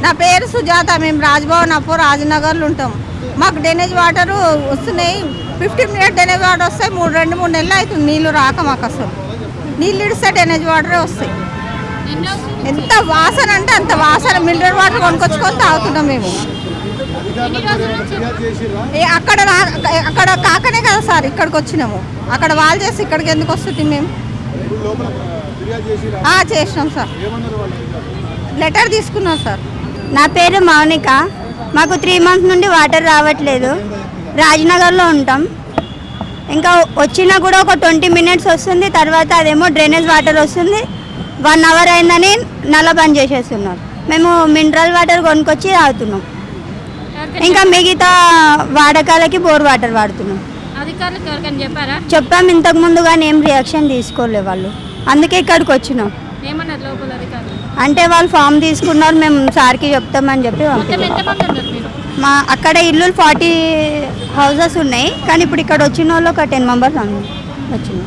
నా పేరు సుజాత. మేము రాజ్భవన్ అప్పుడు రాజనగర్లో ఉంటాం. మాకు డ్రైనేజ్ వాటర్ వస్తున్నాయి. 15 మినిట్స్ డ్రైనేజ్ వాటర్ వస్తాయి. 2-3 నెలలు అవుతుంది నీళ్ళు రాక. మాకు అసలు నీళ్ళు ఇడిస్తే డ్రైనేజ్ వాటరే వస్తాయి. ఎంత వాసన అంటే అంత వాసన. మినరల్ వాటర్ కొనుక్కొచ్చుకొని తాగుతున్నాం మేము. అక్కడ కాకనే కదా సార్ ఇక్కడికి వచ్చినాము. అక్కడ వాళ్ళు చేసి ఇక్కడికి ఎందుకు వస్తుంది? మేము చేసినాం సార్, లెటర్ తీసుకున్నాం సార్. నా పేరు మౌనిక. మాకు 3 మంత్స్ నుండి వాటర్ రావట్లేదు. రాజ్నగర్లో ఉంటాం. ఇంకా వచ్చినా కూడా ఒక 20 మినిట్స్ వస్తుంది. తర్వాత అదేమో డ్రైనేజ్ వాటర్ వస్తుంది. 1 అవర్ అయిందని నల్ల బంద్ చేసేస్తున్నారు. మేము మినరల్ వాటర్ కొనుక్కొచ్చి తాగుతున్నాం. ఇంకా మిగతా వాడకాలకి బోర్ వాటర్ వాడుతున్నాం. చెప్పాం ఇంతకు ముందు కానీ ఏం రియాక్షన్ తీసుకోలే వాళ్ళు. అందుకే ఇక్కడికి వచ్చినాం. అంటే వాళ్ళు ఫామ్ తీసుకున్నారు, మేము సార్కి చెప్తామని చెప్పి మా అక్కడ ఇల్లు 40 హౌసెస్ ఉన్నాయి. కానీ ఇప్పుడు ఇక్కడ వచ్చిన వాళ్ళు ఒక 10 మెంబర్స్ వచ్చినాం.